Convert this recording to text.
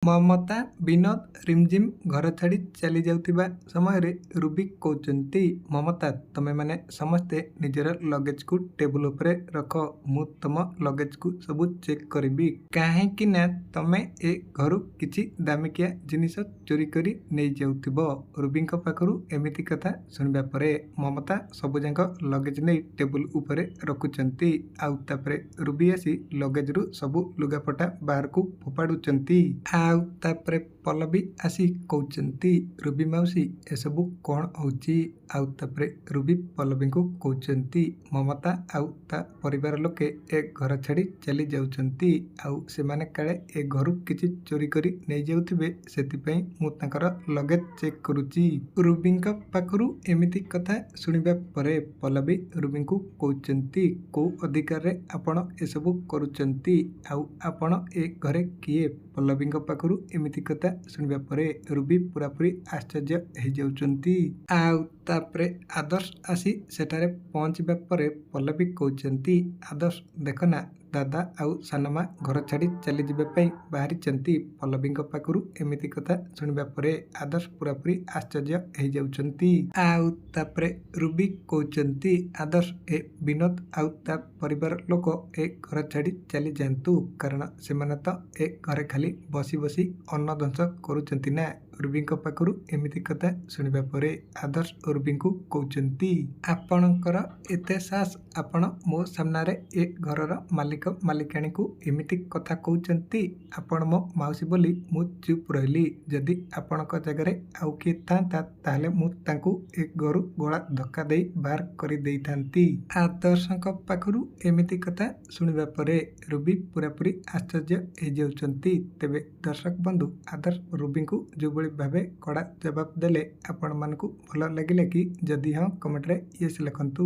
ମମତା ବିନୋଦ ରିମଝିମ୍ ଘର ଛାଡ଼ି ଚାଲି ଯାଉଥିବା ସମୟରେ ରୁବି କହୁଛନ୍ତି, ମମତା ତମେମାନେ ସମସ୍ତେ ନିଜର ଲଗେଜକୁ ଟେବୁଲ ଉପରେ ରଖ। ମୁଁ ତମ ଲଗେଜକୁ ସବୁ ଚେକ୍ କରିବି। କାହିଁକି ନା ତମେ ଏ ଘରୁ କିଛି ଦାମିକିଆ ଜିନିଷ ଚୋରି କରି ନେଇଯାଉଥିବ। ରୁବିଙ୍କ ପାଖରୁ ଏମିତି କଥା ଶୁଣିବା ପରେ ମମତା ସବୁଯାକ ଲଗେଜ ନେଇ ଟେବୁଲ ଉପରେ ରଖୁଛନ୍ତି। ଆଉ ତାପରେ ରୁବି ଆସି ଲଗେଜରୁ ସବୁ ଲୁଗାପଟା ବାହାରକୁ ଫୋପାଡୁଛନ୍ତି। ଆଉ ତାପରେ ପଲ୍ଲବୀ ଆସି କହୁଛନ୍ତି, ରୁବି ମାଉସୀ ଏସବୁ କ'ଣ ହେଉଛି? ଆଉ ତାପରେ ରୁବି ପଲ୍ଲବୀଙ୍କୁ କହୁଛନ୍ତି, ମମତା ଆଉ ତା ପରିବାର ଲୋକେ ଏ ଘର ଛାଡ଼ି ଚାଲି ଯାଉଛନ୍ତି। ଆଉ ସେମାନେ କାଳେ ଏ ଘରୁ କିଛି ଚୋରି କରି ନେଇଯାଉଥିବେ, ସେଥିପାଇଁ ମୁଁ ତାଙ୍କର ଲଗେଜ ଚେକ୍ କରୁଛି। ରୁବିଙ୍କ ପାଖରୁ ଏମିତି କଥା ଶୁଣିବା ପରେ ପଲ୍ଲବୀ ରୁବିଙ୍କୁ କହୁଛନ୍ତି, କୋଉ ଅଧିକାରରେ ଆପଣ ଏସବୁ କରୁଛନ୍ତି? ଆଉ ଆପଣ ଏ ଘରେ କିଏ? ପଲ୍ଲବୀଙ୍କ ପାଖରୁ ଏମିତି କଥା ଶୁଣିବା ପରେ ରୁବି ପୁରାପୁରି ଆଶ୍ଚର୍ଯ୍ୟ ହେଇଯାଉଛନ୍ତି। ଆଉ ତାପରେ ଆଦର୍ଶ ଆସି ସେଠାରେ ପହଞ୍ଚିବା ପରେ ପଲ୍ଲବୀ କହୁଛନ୍ତି, ଆଦର୍ଶ ଦେଖ ନା ଦାଦା ଆଉ ସାନମା ଘର ଛାଡ଼ି ଚାଲିଯିବା ପାଇଁ ବାହାରିଛନ୍ତି। ପଲ୍ଲବୀଙ୍କ ପାଖରୁ ଏମିତି କଥା ଶୁଣିବା ପରେ ଆଦର୍ଶ ପୁରାପୁରି ଆଶ୍ଚର୍ଯ୍ୟ ହେଇଯାଉଛନ୍ତି। ଆଉ ତାପରେ ରୁବି କହୁଛନ୍ତି, ଆଦର୍ଶ ଏ ବିନୋଦ ଆଉ ତା ପରିବାର ଲୋକ ଏ ଘର ଛାଡ଼ି ଚାଲି ଯାଆନ୍ତୁ, କାରଣ ସେମାନେ ତ ଏ ଘରେ ଖାଲି ବସି ବସି ଅନ୍ନ ଧ୍ୱଂସ କରୁଛନ୍ତି ନା। ରୁବିଙ୍କ ପାଖରୁ ଏମିତି କଥା ଶୁଣିବା ପରେ ଆଦର୍ଶ ରୁବିଙ୍କୁ କହୁଛନ୍ତି, ଆପଣଙ୍କର ଏତେ ସାହସ, ଆପଣ ମୋ ସାମ୍ନାରେ ଏ ଘରର ମାଲିକ ମାଲିକାଣୀକୁ ଏମିତି କଥା କହୁଛନ୍ତି? ଆପଣ ମୋ ମାଉସୀ ବୋଲି ମୁଁ ଚୁପ୍ ରହିଲି। ଯଦି ଆପଣଙ୍କ ଜାଗାରେ ଆଉ କିଏ ଥାନ୍ତା ତାହେଲେ ମୁଁ ତାଙ୍କୁ ଏ ଘରୁ ଗଳା ଧକ୍କା ଦେଇ ବାହାର କରିଦେଇଥାନ୍ତି। ଆଦର୍ଶଙ୍କ ପାଖରୁ ଏମିତି କଥା ଶୁଣିବା ପରେ ରୁବି ପୁରାପୁରି ଆଶ୍ଚର୍ଯ୍ୟ ହେଇଯାଉଛନ୍ତି। ତେବେ ଦର୍ଶକ ବନ୍ଧୁ, ଆଦର୍ଶ ରୁବିଙ୍କୁ ଯେଉଁଭଳି ଭାବେ କଡ଼ା ଜବାବ ଦେଲେ ଆପଣମାନଙ୍କୁ ଭଲ ଲାଗିଲା କି? ଯଦି ହଁ କମେଣ୍ଟରେ ୟେସ୍ ଲେଖନ୍ତୁ।